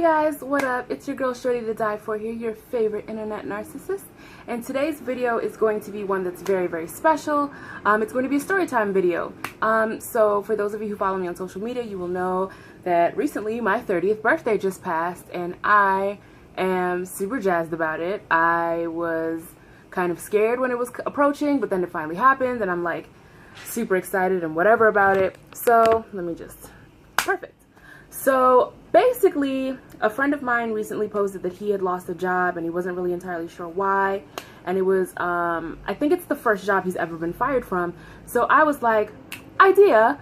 guys, what up? It's your girl Shorty2die4 here, your favorite internet narcissist. And today's video is going to be one that's very, very special. It's going to be a story time video. So for those of you who follow me on social media, you will know that recently my 30th birthday just passed and I am super jazzed about it. I was kind of scared when it was approaching, but then it finally happened and I'm like super excited and whatever about it. So perfect. So basically, a friend of mine recently posted that he had lost a job and he wasn't really entirely sure why. And it was, I think it's the first job he's ever been fired from. So I was like, idea,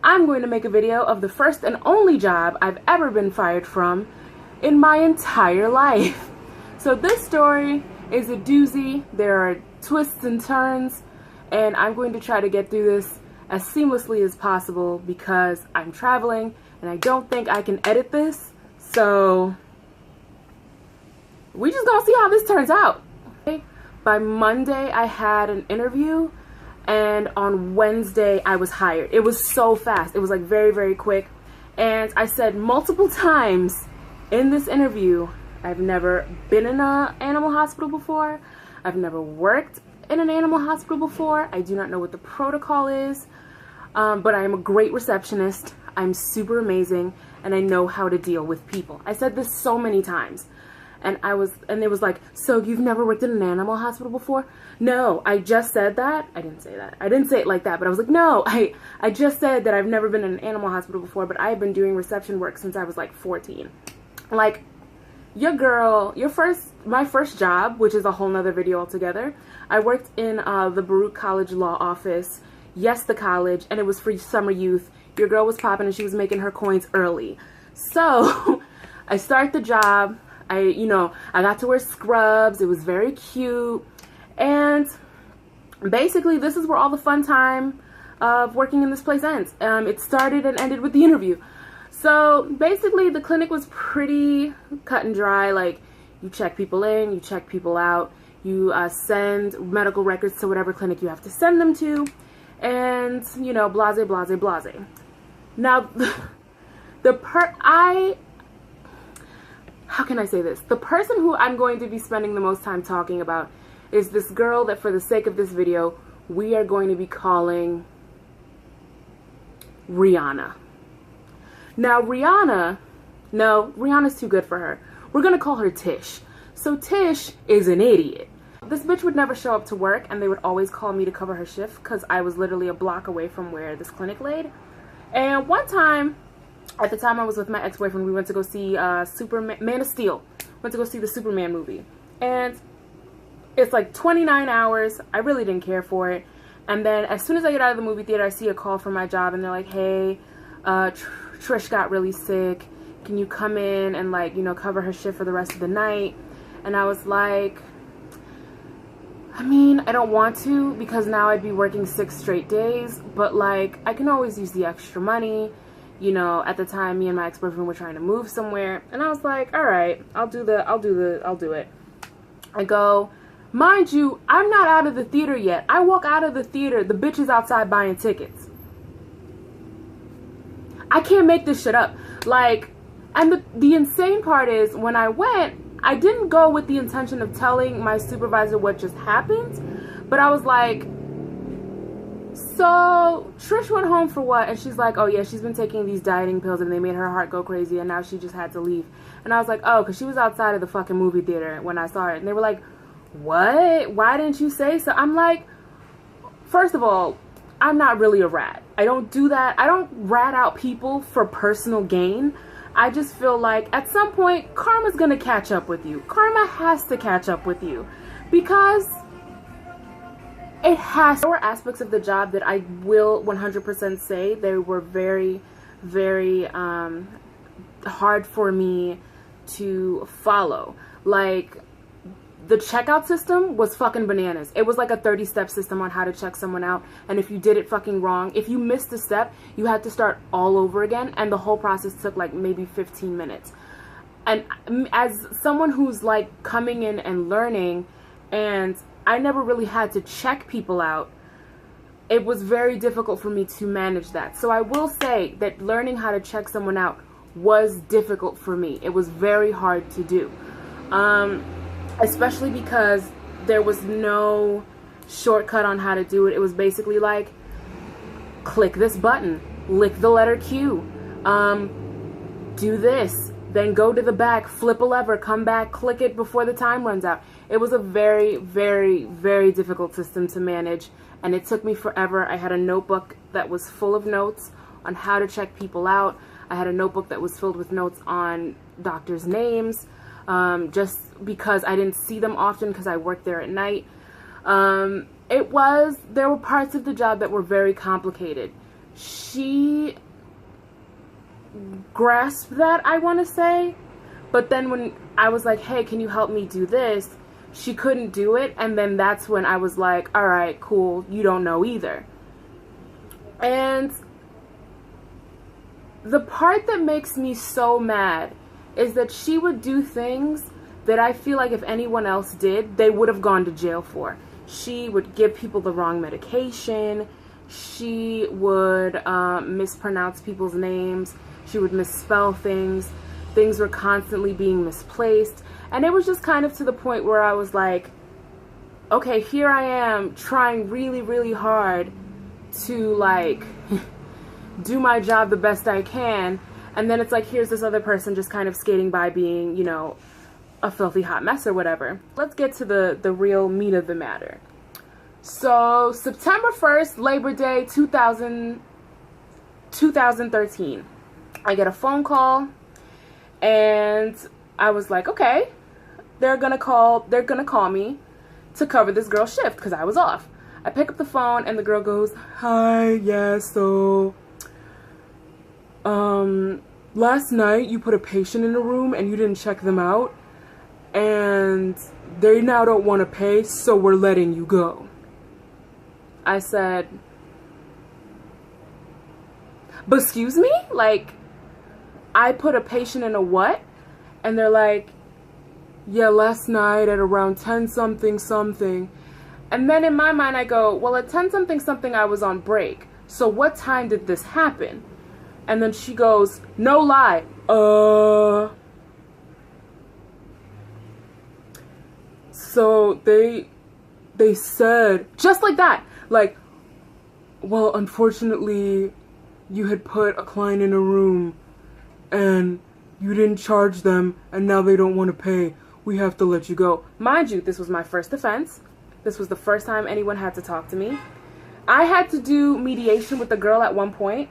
I'm going to make a video of the first and only job I've ever been fired from in my entire life. So this story is a doozy. There are twists and turns, and I'm going to try to get through this as seamlessly as possible because I'm traveling and I don't think I can edit this, so we just gonna see how this turns out. Okay? By Monday I had an interview and on Wednesday I was hired. It was so fast. It was like very, very quick. And I said multiple times in this interview, I've never been in an animal hospital before. I've never worked in an animal hospital before. I do not know what the protocol is, but I am a great receptionist. I'm super amazing and I know how to deal with people. I said this so many times and it was like, so you've never worked in an animal hospital before? No, I just said that. I didn't say that. I didn't say it like that, but I was like, no, I just said that I've never been in an animal hospital before, but I've been doing reception work since I was like 14. Like, your girl, my first job, which is a whole nother video altogether, I worked in the Baruch College law office. Yes, the college, and it was for summer youth. Your girl was popping and she was making her coins early. So I start the job. I got to wear scrubs. It was very cute. And basically this is where all the fun time of working in this place ends. It started and ended with the interview. So basically the clinic was pretty cut and dry. Like, you check people in, you check people out, you send medical records to whatever clinic you have to send them to. And, you know, blase, blase, blase. Now, how can I say this? The person who I'm going to be spending the most time talking about is this girl that, for the sake of this video, we are going to be calling Rihanna. Now, Rihanna's too good for her. We're going to call her Tish. So Tish is an idiot. This bitch would never show up to work and they would always call me to cover her shift because I was literally a block away from where this clinic laid. And one time, at the time I was with my ex-boyfriend, we went to go see Man of Steel. Went to go see the Superman movie. And it's like 29 hours. I really didn't care for it. And then as soon as I get out of the movie theater, I see a call from my job and they're like, hey, Trish got really sick. Can you come in and, like, you know, cover her shift for the rest of the night? And I was like, I mean, I don't want to because now I'd be working 6 straight days, but like I can always use the extra money. You know, at the time me and my ex-boyfriend were trying to move somewhere and I was like, all right, I'll do it. I go, mind you, I'm not out of the theater yet. I walk out of the theater, the bitch is outside buying tickets. I can't make this shit up. Like, and the insane part is when I went, I didn't go with the intention of telling my supervisor what just happened, but I was like, so Trish went home for what? And she's like, oh yeah, she's been taking these dieting pills and they made her heart go crazy and now she just had to leave. And I was like, oh, because she was outside of the fucking movie theater when I saw her. And they were like, what? Why didn't you say so? I'm like, first of all, I'm not really a rat. I don't do that. I don't rat out people for personal gain. I just feel like at some point, karma's gonna catch up with you. Karma has to catch up with you because it has. There were aspects of the job that I will 100% say they were very, very hard for me to follow. Like, the checkout system was fucking bananas. It was like a 30-step system on how to check someone out. And if you did it fucking wrong, if you missed a step, you had to start all over again. And the whole process took like maybe 15 minutes. And as someone who's like coming in and learning, and I never really had to check people out, it was very difficult for me to manage that. So I will say that learning how to check someone out was difficult for me. It was very hard to do. Especially because there was no shortcut on how to do it. It was basically like, click this button, lick the letter Q, do this, then go to the back, flip a lever, come back, click it before the time runs out. It was a very, very, very difficult system to manage, and it took me forever. I had a notebook that was full of notes on how to check people out. I had a notebook that was filled with notes on doctors' names, just because I didn't see them often because I worked there at night. There were parts of the job that were very complicated. She grasped that, I want to say, but then when I was like, hey, can you help me do this? She couldn't do it, and then that's when I was like, all right, cool, you don't know either. And the part that makes me so mad is that she would do things that I feel like if anyone else did, they would have gone to jail for. She would give people the wrong medication. She would mispronounce people's names. She would misspell things. Things were constantly being misplaced. And it was just kind of to the point where I was like, okay, here I am trying really, really hard to like do my job the best I can. And then it's like, here's this other person just kind of skating by being, you know, a filthy hot mess or whatever. Let's get to the real meat of the matter. So September 1st, Labor Day 2013, I get a phone call, and I was like, okay, they're gonna call me to cover this girl's shift because I was off. I pick up the phone and the girl goes, hi, yeah, so last night you put a patient in a room and you didn't check them out, and they now don't want to pay, so we're letting you go. I said, but excuse me? Like, I put a patient in a what? And they're like, yeah, last night at around 10 something something. And then in my mind I go, well, at 10 something something I was on break. So what time did this happen? And then she goes, no lie. So they said, just like that, like, well, unfortunately, you had put a client in a room and you didn't charge them and now they don't want to pay. We have to let you go. Mind you, this was my first offense. This was the first time anyone had to talk to me. I had to do mediation with the girl at one point,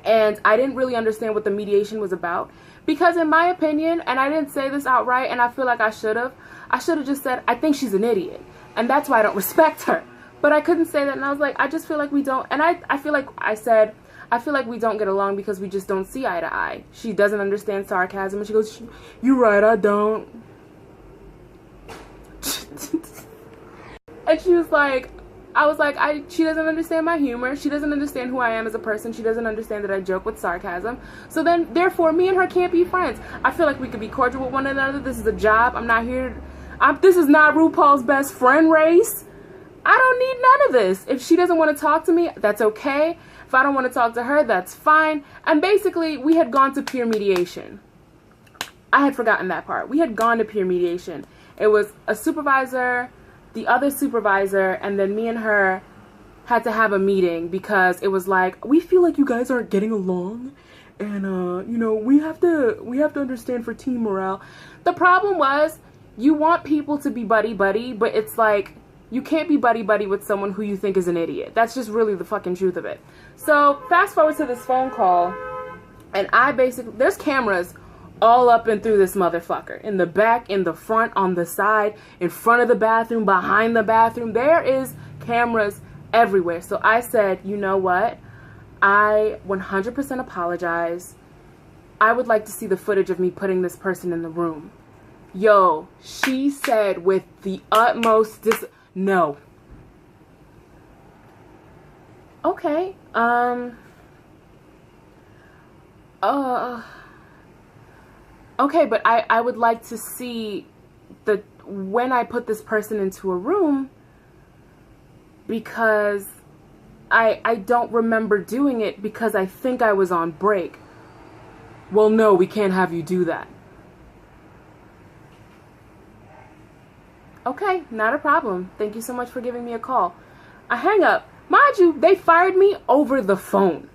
and I didn't really understand what the mediation was about. Because in my opinion, and I didn't say this outright, and I feel like I should have just said, I think she's an idiot. And that's why I don't respect her. But I couldn't say that, and I was like, I just feel like we don't, and I feel like I said, I feel like we don't get along because we just don't see eye to eye. She doesn't understand sarcasm, and she goes, you're right, I don't. And she was like, I was like, she doesn't understand my humor. She doesn't understand who I am as a person. She doesn't understand that I joke with sarcasm. So then, therefore, me and her can't be friends. I feel like we could be cordial with one another. This is a job. I'm not here. This is not RuPaul's best friend race. I don't need none of this. If she doesn't want to talk to me, that's okay. If I don't want to talk to her, that's fine. And basically, we had gone to peer mediation. I had forgotten that part. We had gone to peer mediation. It was a supervisor, the other supervisor, and then me and her had to have a meeting because it was like, we feel like you guys aren't getting along, and you know, we have to understand for team morale. The problem was, you want people to be buddy-buddy, but it's like, you can't be buddy-buddy with someone who you think is an idiot. That's just really the fucking truth of it. So, fast forward to this phone call, and there's cameras all up and through this motherfucker. In the back, in the front, on the side, in front of the bathroom, behind the bathroom. There is cameras everywhere. So I said, you know what? I 100% apologize. I would like to see the footage of me putting this person in the room. Yo, she said with the utmost no. Okay. Okay, but I would like to see when I put this person into a room, because I don't remember doing it because I think I was on break. well, no, we can't have you do that. Okay, not a problem. Thank you so much for giving me a call. I hang up. Mind you, they fired me over the phone.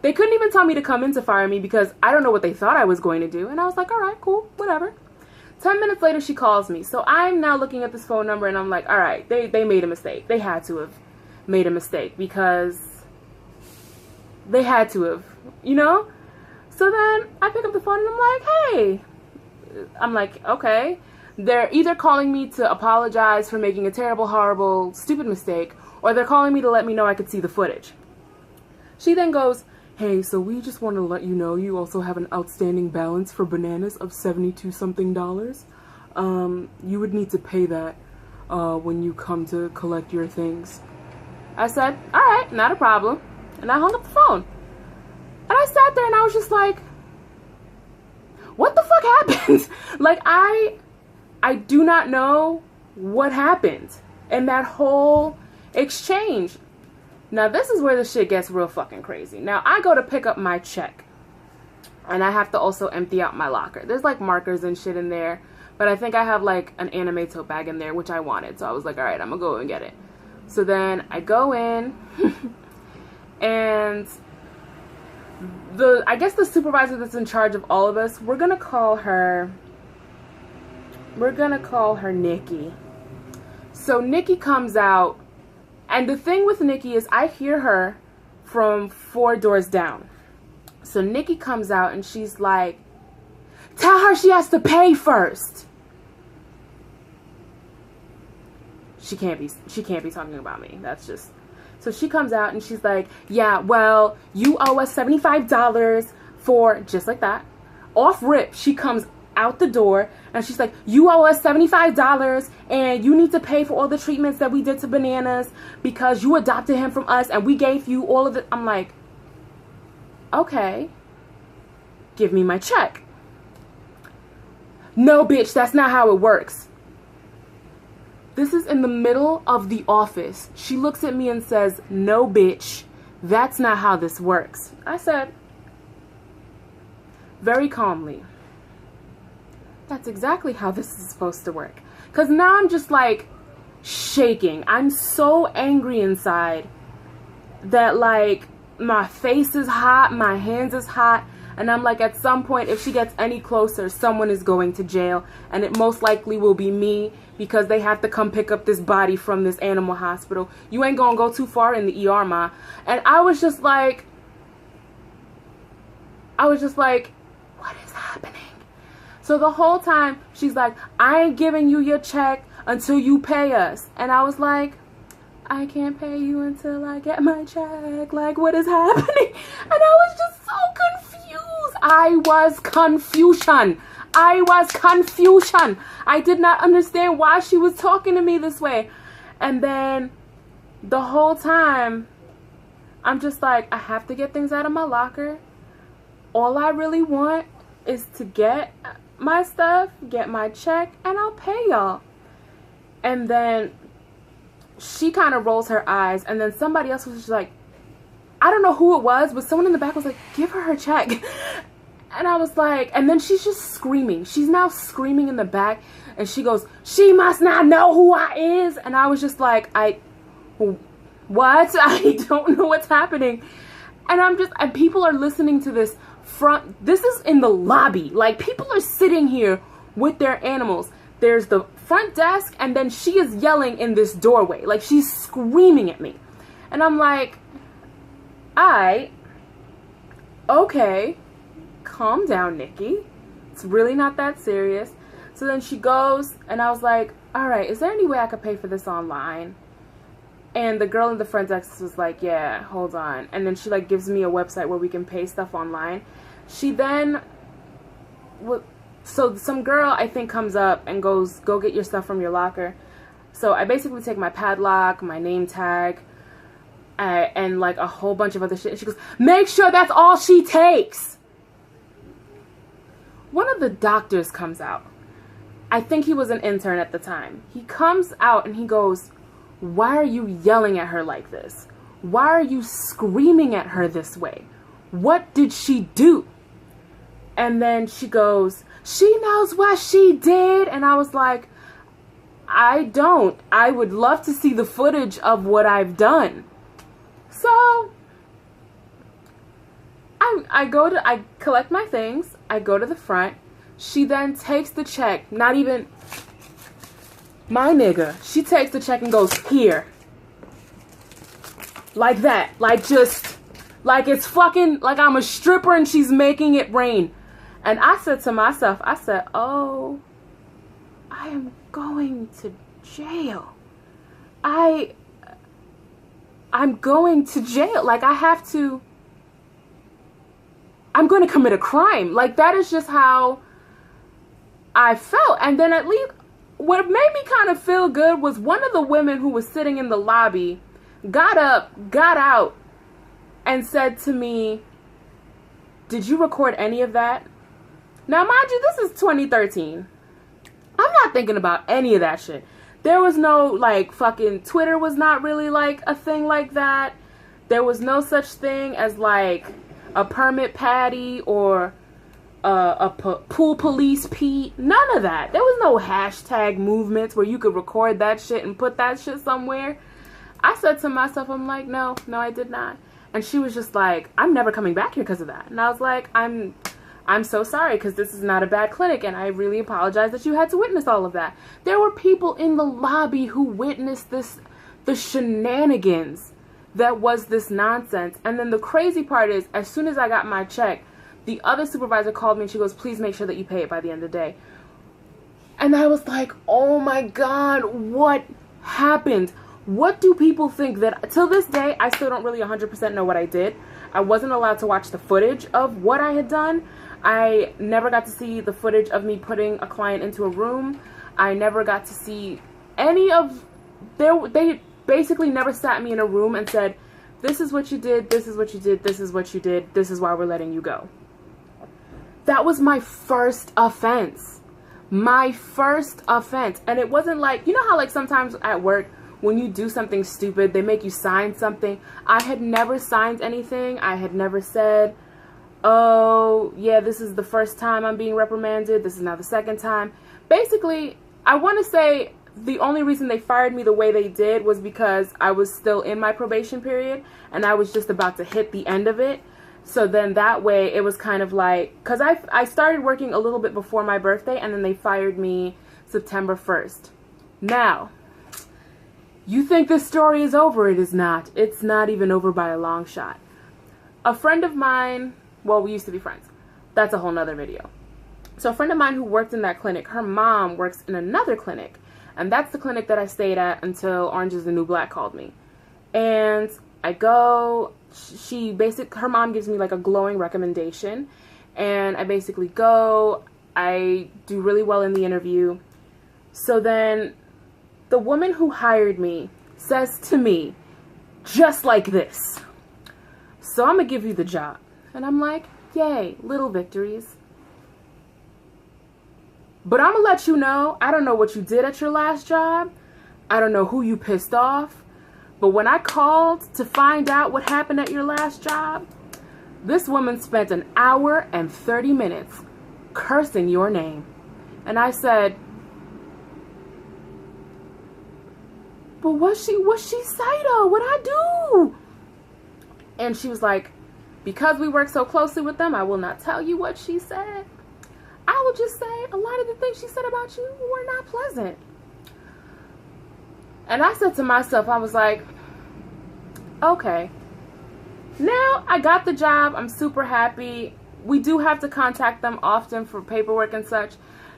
They couldn't even tell me to come in to fire me because I don't know what they thought I was going to do. And I was like, all right, cool, whatever. 10 minutes later, she calls me. So I'm now looking at this phone number and I'm like, all right, they made a mistake. They had to have made a mistake because they had to have, you know? So then I pick up the phone and I'm like, hey. I'm like, okay. They're either calling me to apologize for making a terrible, horrible, stupid mistake, or they're calling me to let me know I could see the footage. She then goes, hey, so we just want to let you know you also have an outstanding balance for bananas of $72-something. You would need to pay that when you come to collect your things. I said, all right, not a problem. And I hung up the phone. And I sat there and I was just like, what the fuck happened? Like, I do not know what happened in that whole exchange. Now, this is where the shit gets real fucking crazy. Now, I go to pick up my check. And I have to also empty out my locker. There's, like, markers and shit in there. But I think I have, like, an anime tote bag in there, which I wanted. So I was like, all right, I'm gonna go and get it. So then I go in. And I guess the supervisor that's in charge of all of us, we're gonna call her Nicki. So Nicki comes out. And the thing with Nicki is I hear her from 4 doors down. So Nicki comes out and she's like, tell her she has to pay first. She can't be talking about me. That's just. So she comes out and she's like, yeah, well, you owe us $75 for, just like that. Off rip, she comes out the door and she's like, you owe us $75 and you need to pay for all the treatments that we did to Bananas because you adopted him from us and we gave you all of it. I'm like, okay, give me my check. No, bitch, that's not how it works. This is in the middle of the office. She looks at me and says, no, bitch, that's not how this works. I said, very calmly, that's exactly how this is supposed to work. Because now I'm just like shaking. I'm so angry inside that like my face is hot, my hands is hot. And I'm like, at some point, if she gets any closer, someone is going to jail. And it most likely will be me because they have to come pick up this body from this animal hospital. You ain't gonna go too far in the ER, ma. And I was just like, what is happening? So the whole time, she's like, I ain't giving you your check until you pay us. And I was like, I can't pay you until I get my check. Like, what is happening? And I was just so confused. I was confusion. I did not understand why she was talking to me this way. And then the whole time, I'm just like, I have to get things out of my locker. All I really want is to get my stuff, get my check, and I'll pay y'all. And then she kind of rolls her eyes, and then somebody else was just like, I don't know who it was, but someone in the back was like, give her check. And I was like, and then she's just screaming. She's now screaming in the back, and she goes, she must not know who I is. And I was just like, what? I don't know what's happening. And people are listening to this this is in the lobby. Like, people are sitting here with their animals. There's the front desk, and then she is yelling in this doorway. Like, she's screaming at me. And I'm like, okay, calm down, Nicki. It's really not that serious. So then she goes, and I was like, all right, is there any way I could pay for this online? And the girl in the front desk was like, yeah, hold on. And then she like gives me a website where we can pay stuff online. She then, so some girl I think comes up and goes, go get your stuff from your locker. So I basically take my padlock, my name tag, and like a whole bunch of other shit. And she goes, make sure that's all she takes. One of the doctors comes out. I think he was an intern at the time. He comes out and he goes, why are you yelling at her like this? Why are you screaming at her this way? what did she do? And then she goes, she knows what she did. And I was like, I don't. I would love to see the footage of what I've done. So I collect my things. I go to the front. She then takes the check. Not even my nigga. She takes the check and goes, here. Like that. Like just, like it's fucking, like I'm a stripper and she's making it rain. And I said to myself, I said, oh, I am going to jail. I'm going to jail. Like I'm going to commit a crime. Like that is just how I felt. And then at least what made me kind of feel good was one of the women who was sitting in the lobby got up, got out, and said to me, did you record any of that? Now, mind you, this is 2013. I'm not thinking about any of that shit. There was no, like, fucking Twitter was not really, like, a thing like that. There was no such thing as, like, a permit Patty or a pool police Pete. None of that. There was no hashtag movements where you could record that shit and put that shit somewhere. I said to myself, I'm like, no, I did not. And she was just like, I'm never coming back here because of that. And I was like, I'm so sorry because this is not a bad clinic and I really apologize that you had to witness all of that. There were people in the lobby who witnessed the shenanigans that was this nonsense. And then the crazy part is, as soon as I got my check, the other supervisor called me and she goes, please make sure that you pay it by the end of the day. And I was like, oh my God, what happened? What do people think that, till this day, I still don't really 100% know what I did. I wasn't allowed to watch the footage of what I had done. I never got to see the footage of me putting a client into a room. I never got to see any of, they basically never sat me in a room and said, this is what you did, this is what you did, this is what you did, this is why we're letting you go. That was my first offense. My first offense. And it wasn't like, you know how like sometimes at work, when you do something stupid, they make you sign something. I had never signed anything. I had never said, oh, yeah, this is the first time I'm being reprimanded. This is now the second time. Basically, I want to say the only reason they fired me the way they did was because I was still in my probation period and I was just about to hit the end of it. So then that way it was kind of like, because I started working a little bit before my birthday and then they fired me September 1st. Now, you think this story is over. It is not. It's not even over by a long shot. A friend of mine, well, we used to be friends. That's a whole nother video. So a friend of mine who worked in that clinic, her mom works in another clinic. And that's the clinic that I stayed at until Orange is the New Black called me. And I go, her mom gives me like a glowing recommendation. And I basically go, I do really well in the interview. So then the woman who hired me says to me, just like this, so I'm gonna give you the job. And I'm like, yay, little victories. But I'm gonna let you know, I don't know what you did at your last job. I don't know who you pissed off. But when I called to find out what happened at your last job, this woman spent an hour and 30 minutes cursing your name. And I said, but what she say though? What'd I do? And she was like, because we work so closely with them, I will not tell you what she said. I will just say a lot of the things she said about you were not pleasant. And I said to myself, I was like, okay, now I got the job. I'm super happy. We do have to contact them often for paperwork and such.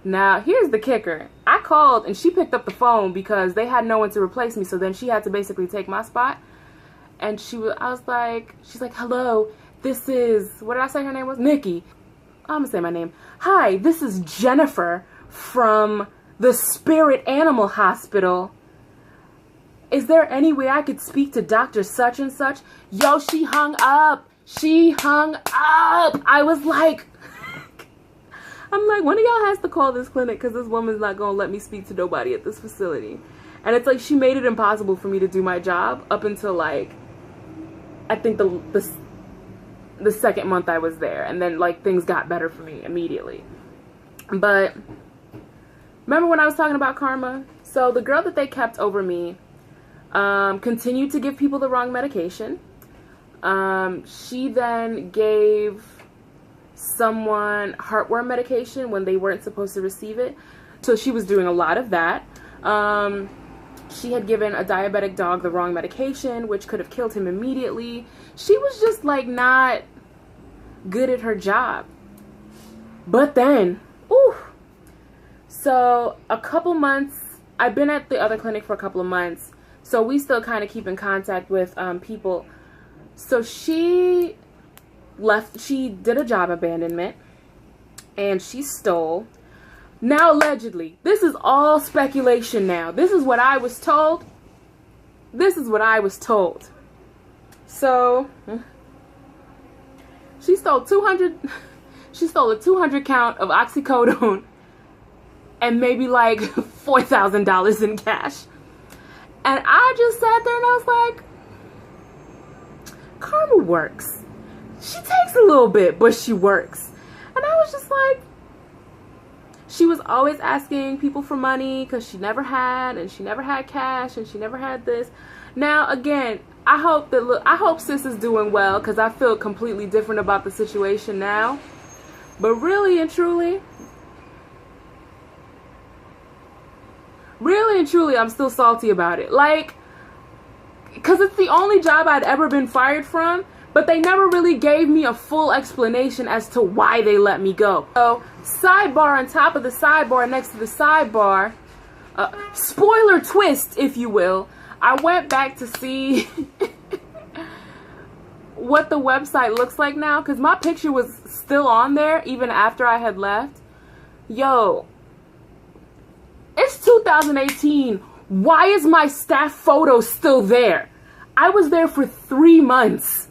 Now, here's the kicker. I called and she picked up the phone because they had no one to replace me. So then she had to basically take my spot. And she's like, hello, this is, what did I say her name was? Nicki. I'm gonna say my name. Hi, this is Jennifer from the Spirit Animal Hospital. Is there any way I could speak to Dr. Such and Such? Yo, she hung up. She hung up. I was like, I'm like, one of y'all has to call this clinic because this woman's not going to let me speak to nobody at this facility. And it's like she made it impossible for me to do my job up until like, I think the second month I was there, and then like things got better for me immediately. But remember when I was talking about karma? So the girl that they kept over me continued to give people the wrong medication. She then gave someone heartworm medication when they weren't supposed to receive it. So she was doing a lot of that. She had given a diabetic dog the wrong medication, which could have killed him immediately. She was just like not good at her job. But then, ooh. So a couple months, I've been at the other clinic for a couple of months. So we still kind of keep in contact with people. So she left, she did a job abandonment and she stole. Now allegedly, this is all speculation now. This is what I was told. This is what I was told. So she stole a 200 count of oxycodone and maybe like $4,000 in cash. And I just sat there and I was like, karma works. She takes a little bit, but she works. And I was just like, she was always asking people for money because she never had, and she never had cash, and she never had this. Now, again, I hope sis is doing well, because I feel completely different about the situation now. But really and truly, I'm still salty about it. Like, because it's the only job I'd ever been fired from, but they never really gave me a full explanation as to why they let me go. So, sidebar on top of the sidebar next to the sidebar, spoiler twist, if you will, I went back to see what the website looks like now, because my picture was still on there even after I had left. Yo, it's 2018. Why is my staff photo still there? I was there for 3 months.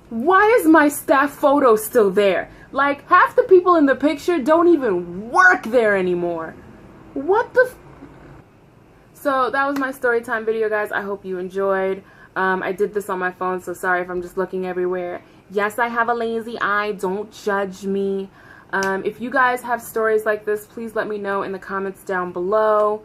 Why is my staff photo still there? Like, half the people in the picture don't even work there anymore. What the f— So that was my story time video, guys. I hope you enjoyed. I did this on my phone, so sorry if I'm just looking everywhere. Yes, I have a lazy eye. Don't judge me. If you guys have stories like this, please let me know in the comments down below.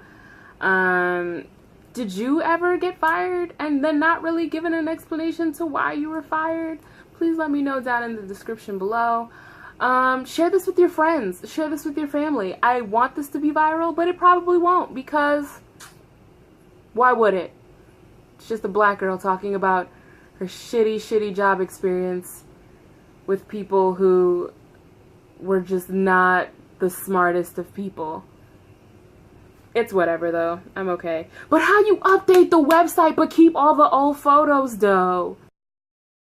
Did you ever get fired and then not really given an explanation to why you were fired? Please let me know down in the description below. Share this with your friends. Share this with your family. I want this to be viral, but it probably won't, because why would it? It's just a black girl talking about her shitty job experience with people who were just not the smartest of people. It's whatever though. I'm okay. But how you update the website but keep all the old photos though?